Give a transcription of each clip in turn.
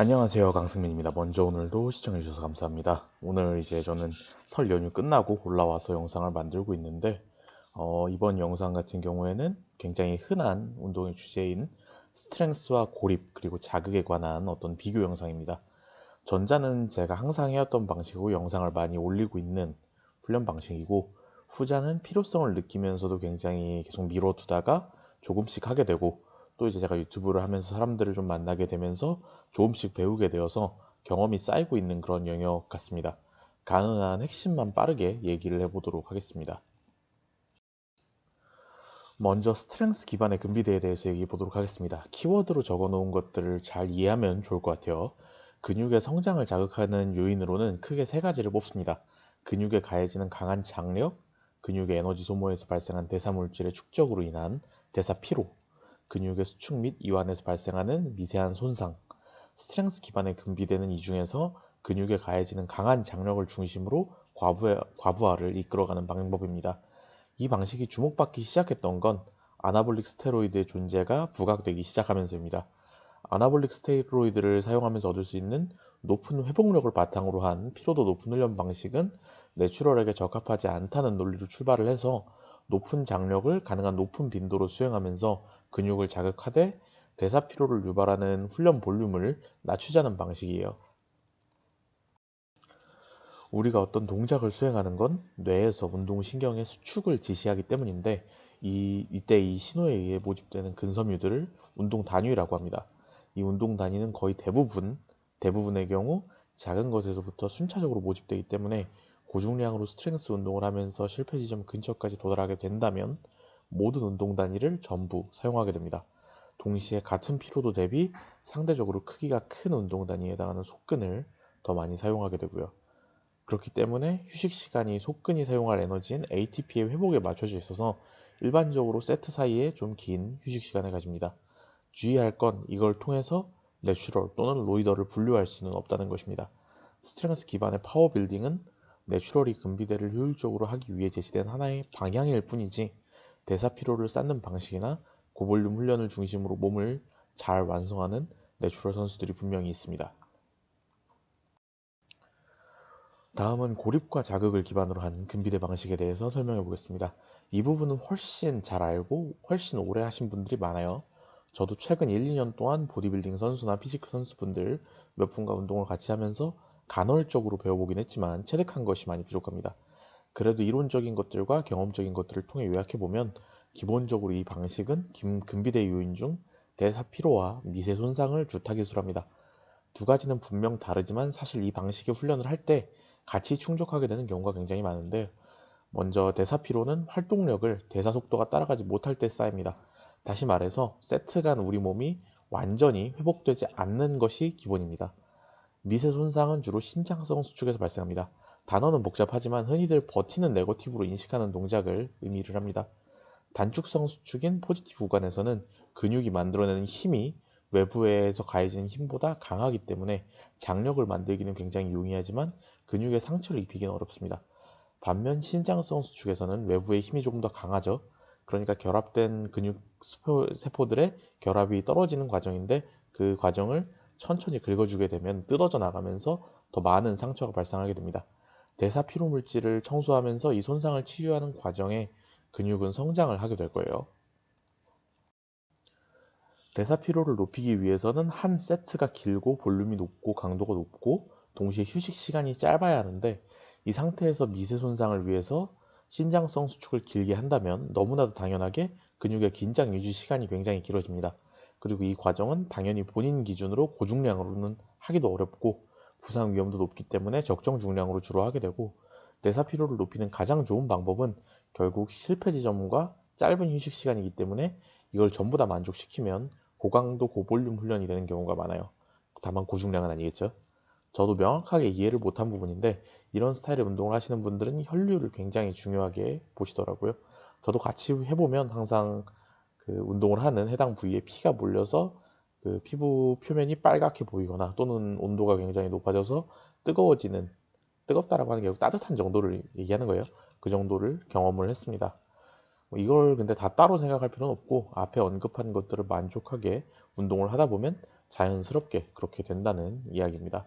안녕하세요. 강승민입니다. 먼저 오늘도 시청해주셔서 감사합니다. 오늘 이제 저는 설 연휴 끝나고 올라와서 영상을 만들고 있는데, 이번 영상 같은 경우에는 굉장히 흔한 운동의 주제인 스트렝스와 고립 그리고 자극에 관한 어떤 비교 영상입니다. 전자는 제가 항상 해왔던 방식으로 영상을 많이 올리고 있는 훈련 방식이고, 후자는 필요성을 느끼면서도 굉장히 계속 미뤄두다가 조금씩 하게 되고, 또 이제 제가 유튜브를 하면서 사람들을 좀 만나게 되면서 조금씩 배우게 되어서 경험이 쌓이고 있는 그런 영역 같습니다. 가능한 핵심만 빠르게 얘기를 해보도록 하겠습니다. 먼저 스트렝스 기반의 근비대에 대해서 얘기해 보도록 하겠습니다. 키워드로 적어 놓은 것들을 잘 이해하면 좋을 것 같아요. 근육의 성장을 자극하는 요인으로는 크게 세 가지를 뽑습니다. 근육에 가해지는 강한 장력, 근육의 에너지 소모에서 발생한 대사물질의 축적으로 인한 대사 피로, 근육의 수축 및 이완에서 발생하는 미세한 손상. 스트렝스 기반의 근비대는 이 중에서 근육에 가해지는 강한 장력을 중심으로 과부하를 이끌어가는 방법입니다. 이 방식이 주목받기 시작했던 건 아나볼릭 스테로이드의 존재가 부각되기 시작하면서입니다. 아나볼릭 스테로이드를 사용하면서 얻을 수 있는 높은 회복력을 바탕으로 한 피로도 높은 훈련 방식은 내추럴에게 적합하지 않다는 논리로 출발을 해서 높은 장력을 가능한 높은 빈도로 수행하면서 근육을 자극하되 대사 피로를 유발하는 훈련 볼륨을 낮추자는 방식이에요. 우리가 어떤 동작을 수행하는 건 뇌에서 운동신경의 수축을 지시하기 때문인데 이때 이 신호에 의해 모집되는 근섬유들을 운동 단위라고 합니다. 이 운동 단위는 거의 대부분의 경우 작은 것에서부터 순차적으로 모집되기 때문에 고중량으로 스트렝스 운동을 하면서 실패 지점 근처까지 도달하게 된다면 모든 운동 단위를 전부 사용하게 됩니다. 동시에 같은 피로도 대비 상대적으로 크기가 큰 운동 단위에 해당하는 속근을 더 많이 사용하게 되고요. 그렇기 때문에 휴식 시간이 속근이 사용할 에너지인 ATP의 회복에 맞춰져 있어서 일반적으로 세트 사이에 좀 긴 휴식 시간을 가집니다. 주의할 건 이걸 통해서 내추럴 또는 로이더를 분류할 수는 없다는 것입니다. 스트렝스 기반의 파워 빌딩은 내추럴이 근비대를 효율적으로 하기 위해 제시된 하나의 방향일 뿐이지 대사 피로를 쌓는 방식이나 고볼륨 훈련을 중심으로 몸을 잘 완성하는 내추럴 선수들이 분명히 있습니다. 다음은 고립과 자극을 기반으로 한 근비대 방식에 대해서 설명해 보겠습니다. 이 부분은 훨씬 잘 알고 훨씬 오래 하신 분들이 많아요. 저도 최근 1, 2년 동안 보디빌딩 선수나 피지크 선수분들 몇 분과 운동을 같이 하면서 간헐적으로 배워보긴 했지만 체득한 것이 많이 부족합니다. 그래도 이론적인 것들과 경험적인 것들을 통해 요약해보면 기본적으로 이 방식은 근비대 요인 중 대사 피로와 미세 손상을 주타기술합니다. 두 가지는 분명 다르지만 사실 이 방식의 훈련을 할 때 같이 충족하게 되는 경우가 굉장히 많은데, 먼저 대사 피로는 활동력을 대사 속도가 따라가지 못할 때 쌓입니다. 다시 말해서 세트 간 우리 몸이 완전히 회복되지 않는 것이 기본입니다. 미세 손상은 주로 신장성 수축에서 발생합니다. 단어는 복잡하지만 흔히들 버티는 네거티브로 인식하는 동작을 의미를 합니다. 단축성 수축인 포지티브 구간에서는 근육이 만들어내는 힘이 외부에서 가해지는 힘보다 강하기 때문에 장력을 만들기는 굉장히 용이하지만 근육에 상처를 입히기는 어렵습니다. 반면 신장성 수축에서는 외부의 힘이 조금 더 강하죠. 그러니까 결합된 근육 세포들의 결합이 떨어지는 과정인데 그 과정을 천천히 긁어주게 되면 뜯어져 나가면서 더 많은 상처가 발생하게 됩니다. 대사 피로 물질을 청소하면서 이 손상을 치유하는 과정에 근육은 성장을 하게 될 거예요. 대사 피로를 높이기 위해서는 한 세트가 길고 볼륨이 높고 강도가 높고 동시에 휴식 시간이 짧아야 하는데, 이 상태에서 미세 손상을 위해서 신장성 수축을 길게 한다면 너무나도 당연하게 근육의 긴장 유지 시간이 굉장히 길어집니다. 그리고 이 과정은 당연히 본인 기준으로 고중량으로는 하기도 어렵고 부상 위험도 높기 때문에 적정 중량으로 주로 하게 되고, 대사 피로를 높이는 가장 좋은 방법은 결국 실패 지점과 짧은 휴식 시간이기 때문에 이걸 전부 다 만족시키면 고강도 고볼륨 훈련이 되는 경우가 많아요. 다만 고중량은 아니겠죠. 저도 명확하게 이해를 못한 부분인데 이런 스타일의 운동을 하시는 분들은 혈류를 굉장히 중요하게 보시더라고요. 저도 같이 해보면 항상 그 운동을 하는 해당 부위에 피가 몰려서 그 피부 표면이 빨갛게 보이거나 또는 온도가 굉장히 높아져서 뜨거워지는, 뜨겁다라고 하는 게 따뜻한 정도를 얘기하는 거예요. 그 정도를 경험을 했습니다. 이걸 근데 다 따로 생각할 필요는 없고 앞에 언급한 것들을 만족하게 운동을 하다 보면 자연스럽게 그렇게 된다는 이야기입니다.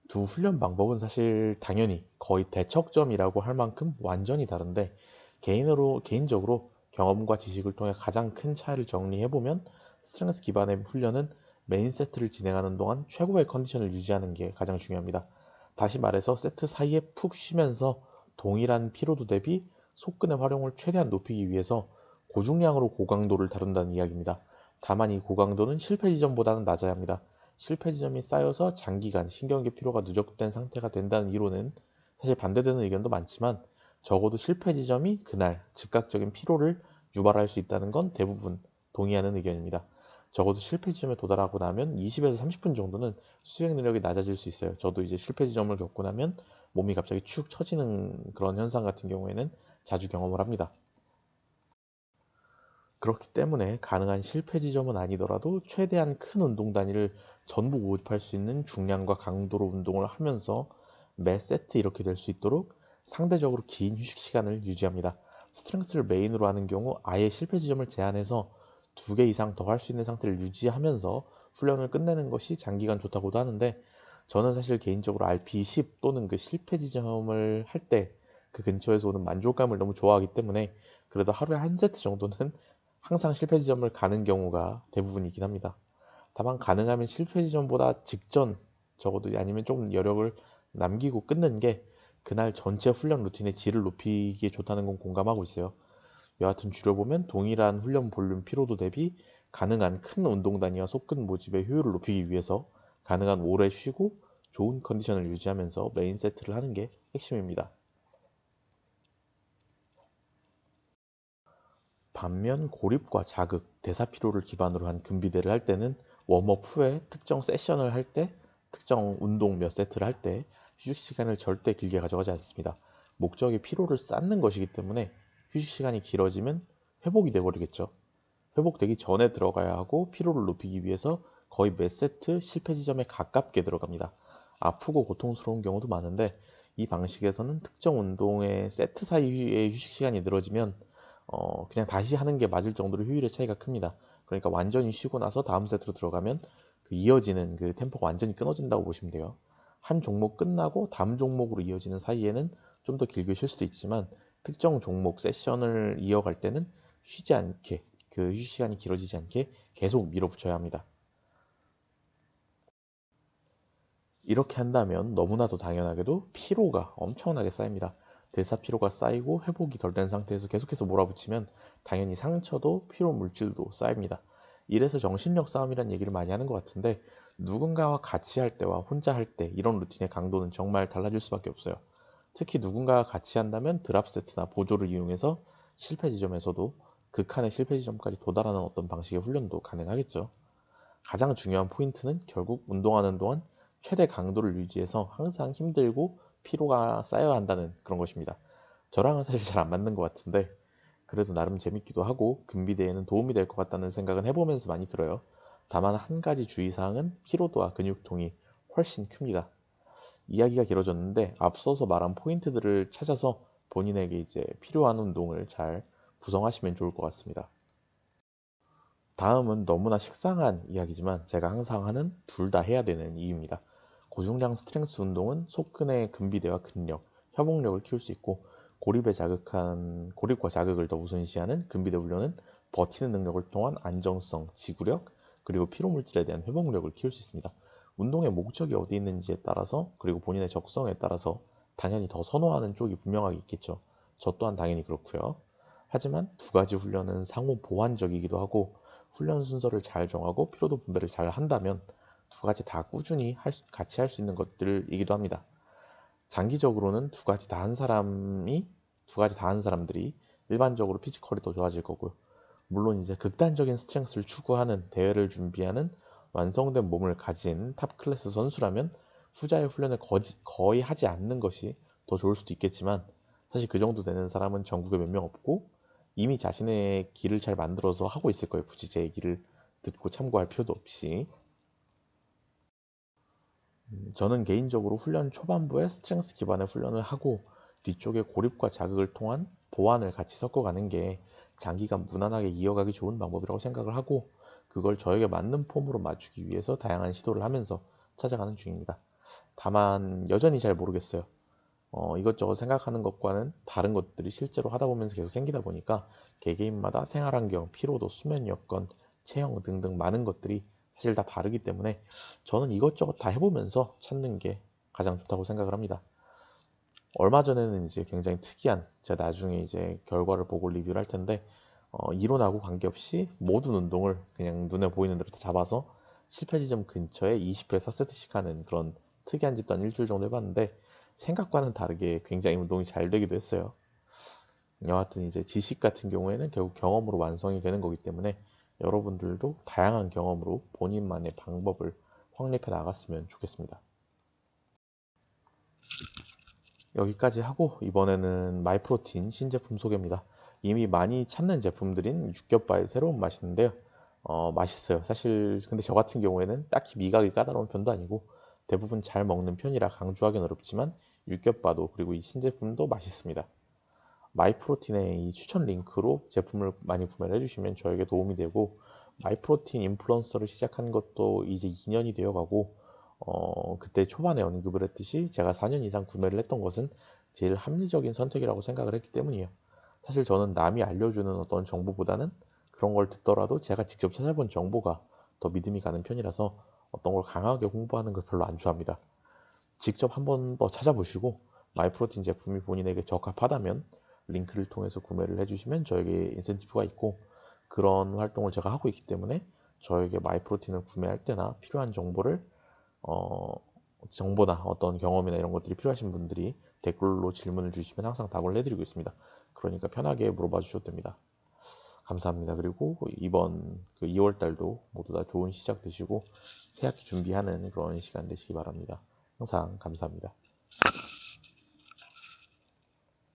두 훈련 방법은 사실 당연히 거의 대척점이라고 할 만큼 완전히 다른데 개인적으로 경험과 지식을 통해 가장 큰 차이를 정리해보면 스트렝스 기반의 훈련은 메인 세트를 진행하는 동안 최고의 컨디션을 유지하는 게 가장 중요합니다. 다시 말해서 세트 사이에 푹 쉬면서 동일한 피로도 대비 속근의 활용을 최대한 높이기 위해서 고중량으로 고강도를 다룬다는 이야기입니다. 다만 이 고강도는 실패 지점보다는 낮아야 합니다. 실패 지점이 쌓여서 장기간 신경계 피로가 누적된 상태가 된다는 이론은 사실 반대되는 의견도 많지만 적어도 실패 지점이 그날 즉각적인 피로를 유발할 수 있다는 건 대부분 동의하는 의견입니다. 적어도 실패 지점에 도달하고 나면 20에서 30분 정도는 수행 능력이 낮아질 수 있어요. 저도 이제 실패 지점을 겪고 나면 몸이 갑자기 축 처지는 그런 현상 같은 경우에는 자주 경험을 합니다. 그렇기 때문에 가능한 실패 지점은 아니더라도 최대한 큰 운동 단위를 전부 모집할 수 있는 중량과 강도로 운동을 하면서 매 세트 이렇게 될 수 있도록 상대적으로 긴 휴식 시간을 유지합니다. 스트렝스를 메인으로 하는 경우 아예 실패 지점을 제한해서 2개 이상 더 할 수 있는 상태를 유지하면서 훈련을 끝내는 것이 장기간 좋다고도 하는데 저는 사실 개인적으로 RP10 또는 그 실패 지점을 할 때 그 근처에서 오는 만족감을 너무 좋아하기 때문에 그래도 하루에 한 세트 정도는 항상 실패 지점을 가는 경우가 대부분이긴 합니다. 다만 가능하면 실패 지점보다 직전 적어도 아니면 조금 여력을 남기고 끊는 게 그날 전체 훈련 루틴의 질을 높이기에 좋다는 건 공감하고 있어요. 여하튼 줄여보면 동일한 훈련 볼륨 피로도 대비 가능한 큰 운동 단위와 속근 모집의 효율을 높이기 위해서 가능한 오래 쉬고 좋은 컨디션을 유지하면서 메인 세트를 하는 게 핵심입니다. 반면 고립과 자극, 대사 피로를 기반으로 한 금비대를 할 때는 웜업 후에 특정 세션을 할 때, 특정 운동 몇 세트를 할 때 휴식 시간을 절대 길게 가져가지 않습니다. 목적이 피로를 쌓는 것이기 때문에 휴식 시간이 길어지면 회복이 돼버리겠죠. 회복되기 전에 들어가야 하고 피로를 높이기 위해서 거의 몇 세트 실패 지점에 가깝게 들어갑니다. 아프고 고통스러운 경우도 많은데 이 방식에서는 특정 운동의 세트 사이의 휴식 시간이 늘어지면 그냥 다시 하는 게 맞을 정도로 효율의 차이가 큽니다. 그러니까 완전히 쉬고 나서 다음 세트로 들어가면 그 이어지는 그 템포가 완전히 끊어진다고 보시면 돼요. 한 종목 끝나고 다음 종목으로 이어지는 사이에는 좀 더 길게 쉴 수도 있지만 특정 종목 세션을 이어갈 때는 쉬지 않게 그 휴식 시간이 길어지지 않게 계속 밀어붙여야 합니다. 이렇게 한다면 너무나도 당연하게도 피로가 엄청나게 쌓입니다. 대사 피로가 쌓이고 회복이 덜 된 상태에서 계속해서 몰아붙이면 당연히 상처도 피로 물질도 쌓입니다. 이래서 정신력 싸움이란 얘기를 많이 하는 것 같은데 누군가와 같이 할 때와 혼자 할 때 이런 루틴의 강도는 정말 달라질 수밖에 없어요. 특히 누군가와 같이 한다면 드랍 세트나 보조를 이용해서 실패 지점에서도 극한의 실패 지점까지 도달하는 어떤 방식의 훈련도 가능하겠죠. 가장 중요한 포인트는 결국 운동하는 동안 최대 강도를 유지해서 항상 힘들고 피로가 쌓여야 한다는 그런 것입니다. 저랑은 사실 잘 안 맞는 것 같은데 그래도 나름 재밌기도 하고 금비대에는 도움이 될 것 같다는 생각은 해보면서 많이 들어요. 다만 한 가지 주의사항은 피로도와 근육통이 훨씬 큽니다. 이야기가 길어졌는데 앞서서 말한 포인트들을 찾아서 본인에게 이제 필요한 운동을 잘 구성하시면 좋을 것 같습니다. 다음은 너무나 식상한 이야기지만 제가 항상 하는 둘 다 해야 되는 이유입니다. 고중량 스트렝스 운동은 속근의 근비대와 근력, 협응력을 키울 수 있고 고립과 자극을 더 우선시하는 근비대 훈련은 버티는 능력을 통한 안정성, 지구력, 그리고 피로 물질에 대한 회복력을 키울 수 있습니다. 운동의 목적이 어디 있는지에 따라서 그리고 본인의 적성에 따라서 당연히 더 선호하는 쪽이 분명하게 있겠죠. 저 또한 당연히 그렇고요. 하지만 두 가지 훈련은 상호 보완적이기도 하고 훈련 순서를 잘 정하고 피로도 분배를 잘 한다면 두 가지 다 꾸준히 같이 할 수 있는 것들이기도 합니다. 장기적으로는 두 가지 다 한 사람들이 일반적으로 피지컬이 더 좋아질 거고요. 물론 이제 극단적인 스트렝스를 추구하는 대회를 준비하는 완성된 몸을 가진 탑 클래스 선수라면 후자의 훈련을 거의 하지 않는 것이 더 좋을 수도 있겠지만 사실 그 정도 되는 사람은 전국에 몇 명 없고 이미 자신의 길을 잘 만들어서 하고 있을 거예요. 굳이 제 얘기를 듣고 참고할 필요도 없이. 저는 개인적으로 훈련 초반부에 스트렝스 기반의 훈련을 하고 뒤쪽에 고립과 자극을 통한 보완을 같이 섞어가는 게 장기간 무난하게 이어가기 좋은 방법이라고 생각을 하고 그걸 저에게 맞는 폼으로 맞추기 위해서 다양한 시도를 하면서 찾아가는 중입니다. 다만 여전히 잘 모르겠어요. 이것저것 생각하는 것과는 다른 것들이 실제로 하다 보면서 계속 생기다 보니까 개개인마다 생활 환경, 피로도, 수면 여건, 체형 등등 많은 것들이 사실 다 다르기 때문에 저는 이것저것 다 해보면서 찾는 게 가장 좋다고 생각을 합니다. 얼마 전에는 이제 굉장히 특이한, 제가 나중에 이제 결과를 보고 리뷰를 할 텐데, 이론하고 관계없이 모든 운동을 그냥 눈에 보이는 대로 다 잡아서 실패 지점 근처에 20회 4세트씩 하는 그런 특이한 짓도 한 일주일 정도 해봤는데, 생각과는 다르게 굉장히 운동이 잘 되기도 했어요. 여하튼 이제 지식 같은 경우에는 결국 경험으로 완성이 되는 거기 때문에 여러분들도 다양한 경험으로 본인만의 방법을 확립해 나갔으면 좋겠습니다. 여기까지 하고 이번에는 마이프로틴 신제품 소개입니다. 이미 많이 찾는 제품들인 육겹바의 새로운 맛인데요. 맛있어요. 사실 근데 저 같은 경우에는 딱히 미각이 까다로운 편도 아니고 대부분 잘 먹는 편이라 강조하기는 어렵지만 육겹바도 그리고 이 신제품도 맛있습니다. 마이프로틴의 이 추천 링크로 제품을 많이 구매를 해주시면 저에게 도움이 되고 마이프로틴 인플루언서를 시작한 것도 이제 2년이 되어가고 그때 초반에 언급을 했듯이 제가 4년 이상 구매를 했던 것은 제일 합리적인 선택이라고 생각을 했기 때문이에요. 사실 저는 남이 알려주는 어떤 정보보다는 그런 걸 듣더라도 제가 직접 찾아본 정보가 더 믿음이 가는 편이라서 어떤 걸 강하게 홍보하는 걸 별로 안 좋아합니다. 직접 한번 더 찾아보시고 마이프로틴 제품이 본인에게 적합하다면 링크를 통해서 구매를 해주시면 저에게 인센티브가 있고 그런 활동을 제가 하고 있기 때문에 저에게 마이프로틴을 구매할 때나 필요한 정보를 어, 정보나 어떤 경험이나 이런 것들이 필요하신 분들이 댓글로 질문을 주시면 항상 답을 해드리고 있습니다. 그러니까 편하게 물어봐 주셔도 됩니다. 감사합니다. 그리고 이번 그 2월 달도 모두 다 좋은 시작 되시고 새학기 준비하는 그런 시간 되시기 바랍니다. 항상 감사합니다.